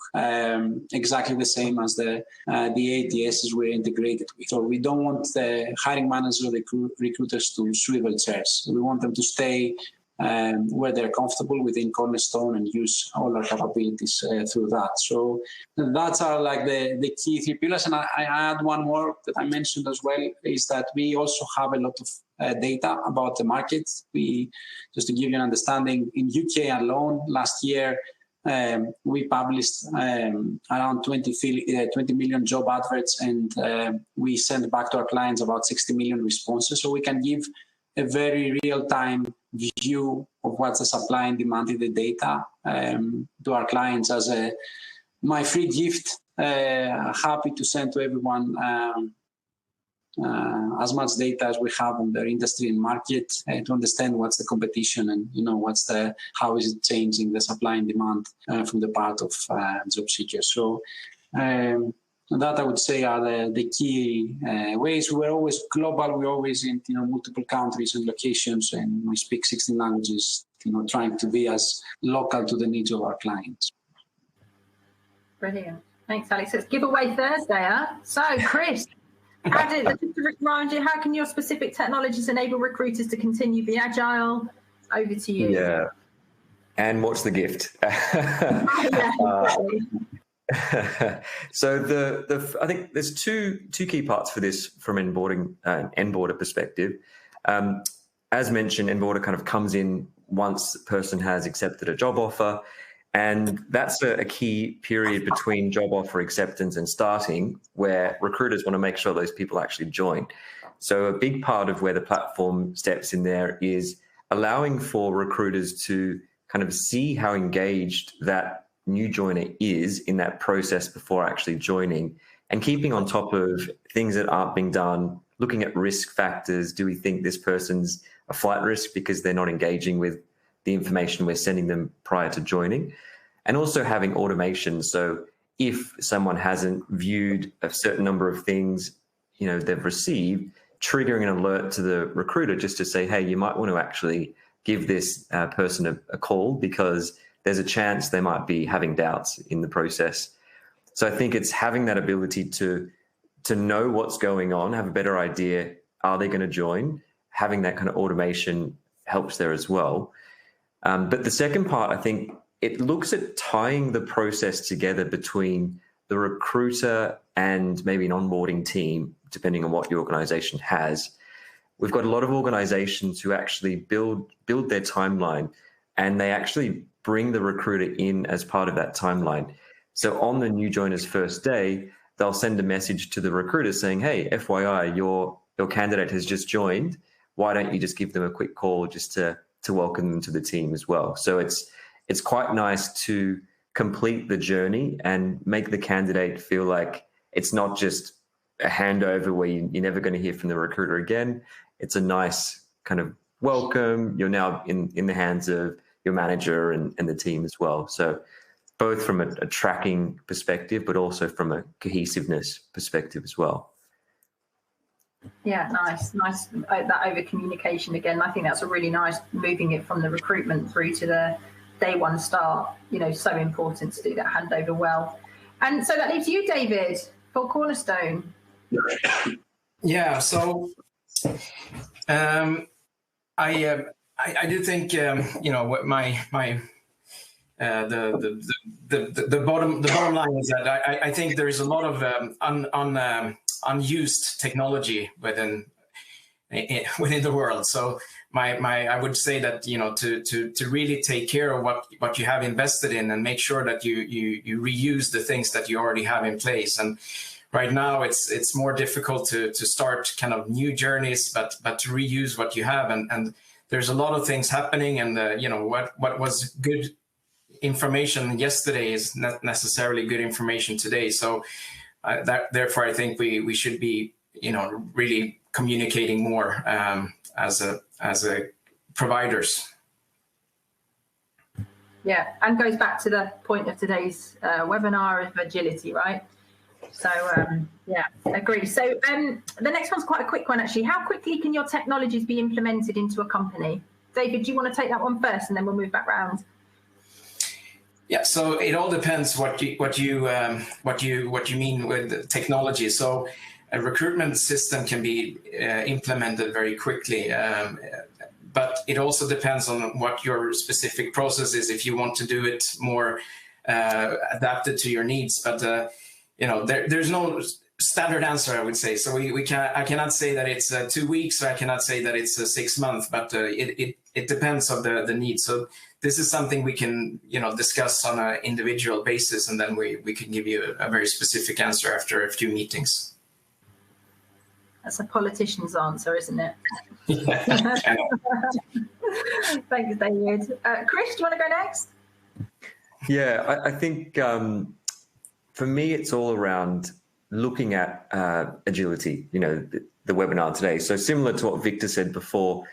exactly the same as the ATSs we're integrated with. So we don't want the hiring managers or the recruiters to swivel chairs. We want them to stay where they're comfortable within Cornerstone and use all our capabilities through that. So that's our the key three pillars. And I add one more that I mentioned as well, is that we also have a lot of data about the market. Just to give you an understanding, in UK alone last year, we published around 20 million job adverts, and we sent back to our clients about 60 million responses. So we can give a very real-time view of what's the supply and demand in the data to our clients as my free gift. Happy to send to everyone as much data as we have on their industry and market to understand what's the competition and how is it changing the supply and demand from the part of job seekers. So that I would say are the key ways. We're always global. We're always in multiple countries and locations, and we speak 16 languages. Trying to be as local to the needs of our clients. Brilliant. Thanks, Alex. It's Giveaway Thursday, huh? So, Chris, just to remind you, how can your specific technologies enable recruiters to continue being agile? Over to you. Yeah. And what's the gift? So I think there's two key parts for this from Enboarder perspective. As mentioned, Enboarder kind of comes in once the person has accepted a job offer, And that's a key period between job offer acceptance and starting, where recruiters want to make sure those people actually join. So a big part of where the platform steps in there is allowing for recruiters to kind of see how engaged that new joiner is in that process before actually joining, and keeping on top of things that aren't being done, looking at risk factors. Do we think this person's a flight risk because they're not engaging with the information we're sending them prior to joining? And also having automation. So if someone hasn't viewed a certain number of things, they've received, triggering an alert to the recruiter just to say, hey, you might want to actually give this person a call because there's a chance they might be having doubts in the process. So I think it's having that ability to know what's going on, have a better idea, are they going to join? Having that kind of automation helps there as well. But the second part, I think, it looks at tying the process together between the recruiter and maybe an onboarding team, depending on what your organization has. We've got a lot of organizations who actually build their timeline, and they actually bring the recruiter in as part of that timeline. So on the new joiner's first day, they'll send a message to the recruiter saying, hey, FYI, your candidate has just joined. Why don't you just give them a quick call just to welcome them to the team as well? So it's quite nice to complete the journey and make the candidate feel like it's not just a handover where you're never going to hear from the recruiter again. It's a nice kind of welcome. You're now in the hands of your manager and the team as well. So both from a tracking perspective, but also from a cohesiveness perspective as well. Yeah, nice. That over communication again. I think that's a really nice, moving it from the recruitment through to the day one start, so important to do that handover well. And so that leaves you, David, for Cornerstone. Yeah, so I do think what the bottom line is that I think there is a lot of unused technology within the world. So I would say that to really take care of what you have invested in and make sure that you reuse the things that you already have in place. And right now it's more difficult to start kind of new journeys, but to reuse what you have. And there's a lot of things happening, and what was good information yesterday is not necessarily good information today. So therefore I think we should be really communicating more as a providers. Yeah, and goes back to the point of today's webinar of agility, right? So yeah, agree. So the next one's quite a quick one actually. How quickly can your technologies be implemented into a company? David, do you want to take that one first, and then we'll move back round? Yeah, so it all depends what you mean with technology. So a recruitment system can be implemented very quickly, but it also depends on what your specific process is. If you want to do it more adapted to your needs, but there's no standard answer, I would say. So I cannot say that it's 2 weeks, or I cannot say that it's 6 months, but it depends on the need. So this is something we can discuss on an individual basis, and then we can give you a very specific answer after a few meetings. That's a politician's answer, isn't it? Yeah. Thanks, David. Chris, do you want to go next? Yeah, I think for me, it's all around looking at agility, the webinar today. So similar to what Viktor said before,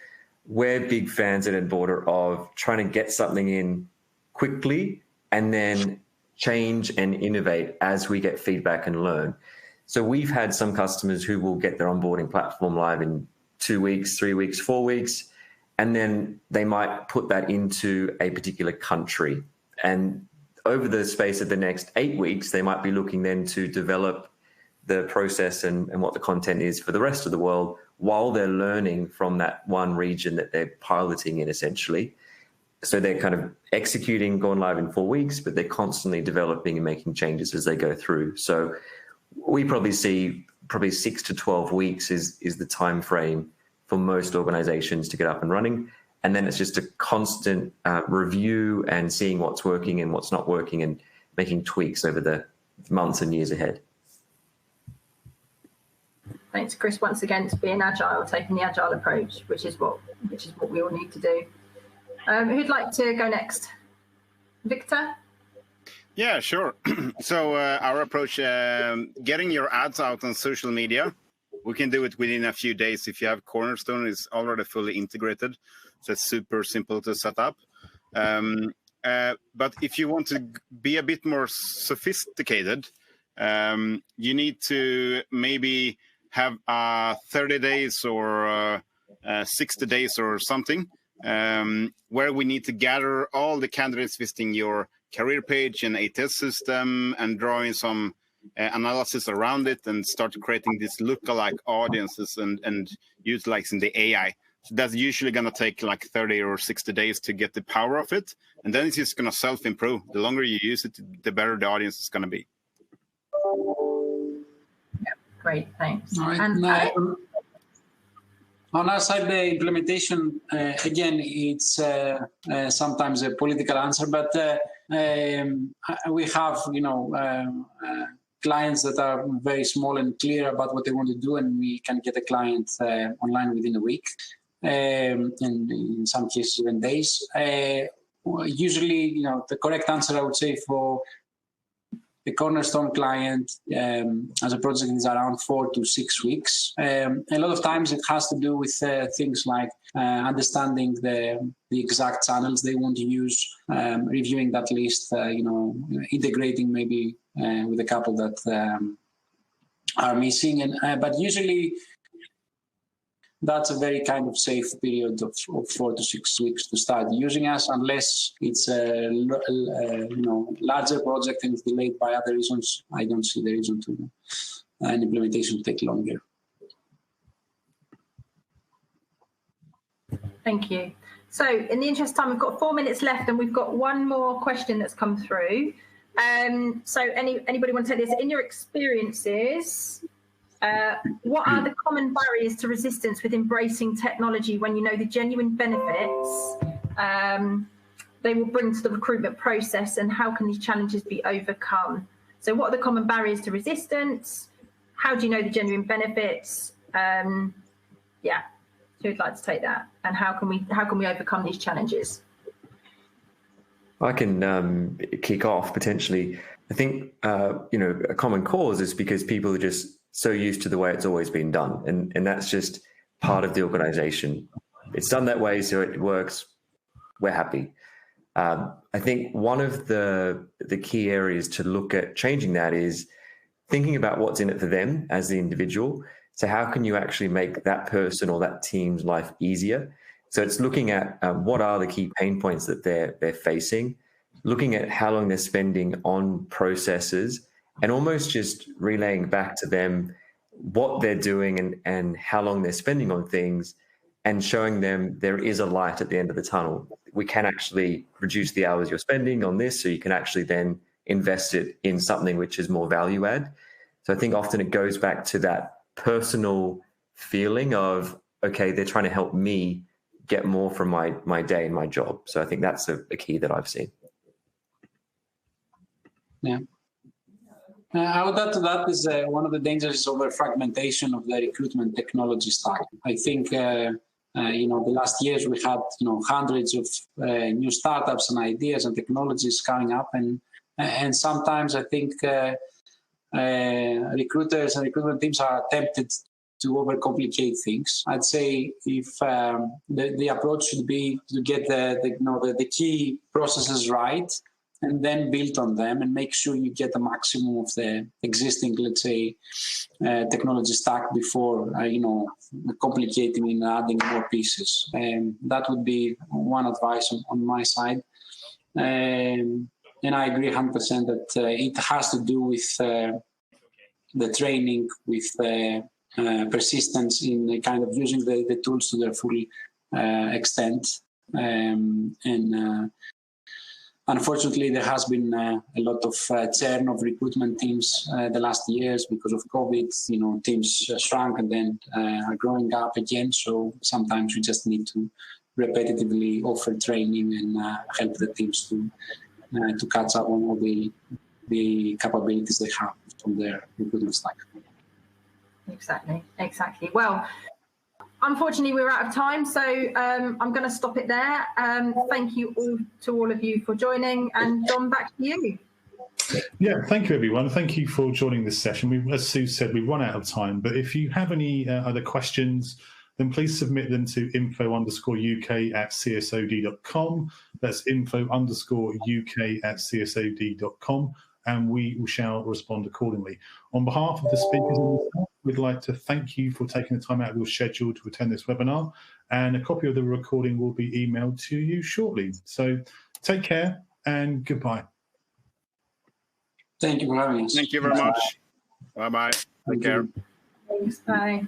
we're big fans at Enboarder of trying to get something in quickly and then change and innovate as we get feedback and learn. So we've had some customers who will get their onboarding platform live in 2 weeks, 3 weeks, 4 weeks, and then they might put that into a particular country. And over the space of the next 8 weeks, they might be looking then to develop the process and what the content is for the rest of the world while they're learning from that one region that they're piloting in, essentially. So they're kind of executing, going live in 4 weeks, but they're constantly developing and making changes as they go through. So we probably see 6 to 12 weeks is the time frame for most organizations to get up and running. And then it's just a constant review and seeing what's working and what's not working and making tweaks over the months and years ahead. Thanks, Chris, once again, to being agile, taking the agile approach, which is what we all need to do. Who'd like to go next? Viktor? Yeah, sure. So our approach, getting your ads out on social media, we can do it within a few days. If you have Cornerstone, it's already fully integrated. So it's super simple to set up. But if you want to be a bit more sophisticated, you need to maybe have 30 days or 60 days or something, where we need to gather all the candidates visiting your career page and ATS system and drawing some analysis around it and start creating these lookalike audiences and utilizing the AI. So that's usually going to take like 30 or 60 days to get the power of it. And then it's just going to self-improve. The longer you use it, the better the audience is going to be. Yeah, great, thanks. All right. And on our side, the implementation, again, it's sometimes a political answer, but we have, clients that are very small and clear about what they want to do, and we can get a client online within a week, and in some cases even days. Usually, the correct answer, I would say, for the Cornerstone client as a project is around 4 to 6 weeks. A lot of times it has to do with things like understanding the exact channels they want to use, reviewing that list, integrating maybe with a couple that are missing. But usually that's a very kind of safe period of 4 to 6 weeks to start using us, unless it's a larger project and it's delayed by other reasons. I don't see the reason to an implementation to take longer. Thank you. So in the interest of time, we've got 4 minutes left and we've got one more question that's come through. So anybody want to take this? In your experiences, what are the common barriers to resistance with embracing technology when you know the genuine benefits they will bring to the recruitment process, and how can these challenges be overcome? So what are the common barriers to resistance? How do you know the genuine benefits? Yeah, who'd like to take that? And how can we overcome these challenges? I can kick off potentially. I think a common cause is because people are just so used to the way it's always been done, and that's just part of the organization. It's done that way, so it works. We're happy. I think one of the key areas to look at changing that is thinking about what's in it for them as the individual. So how can you actually make that person or that team's life easier? So it's looking at what are the key pain points that they're facing, looking at how long they're spending on processes, and almost just relaying back to them what they're doing and how long they're spending on things, and showing them there is a light at the end of the tunnel. We can actually reduce the hours you're spending on this, so you can actually then invest it in something which is more value add. So I think often it goes back to that personal feeling of, okay, they're trying to help me get more from my day and my job. So I think that's a key that I've seen. Yeah. I would add to that is one of the dangers over fragmentation of the recruitment technology stack. I think, the last years we had, hundreds of new startups and ideas and technologies coming up. And sometimes I think recruiters and recruitment teams are tempted to overcomplicate things. I'd say if the approach should be to get the key processes right, and then build on them and make sure you get the maximum of the existing, let's say, technology stack before, complicating and adding more pieces. That would be one advice on my side. And I agree 100% that it has to do with the training, with persistence in kind of using the tools to their full extent. Unfortunately, there has been a lot of churn of recruitment teams the last years because of COVID. Teams shrunk and then are growing up again. So sometimes we just need to repetitively offer training and help the teams to catch up on all the capabilities they have from their recruitment stack. Exactly. Well, unfortunately, we're out of time, so I'm going to stop it there. Thank you all of you for joining, and John, back to you. Yeah, thank you, everyone. Thank you for joining this session. As Sue said, we've run out of time, but if you have any other questions, then please submit them to info_UK@csod.com. That's info_UK@csod.com, and we shall respond accordingly. On behalf of the speakers and myself, we'd like to thank you for taking the time out of your schedule to attend this webinar, and a copy of the recording will be emailed to you shortly. So take care and goodbye. Thank you for having us. Thank you very much. Bye-bye. Take care. Thanks. Bye.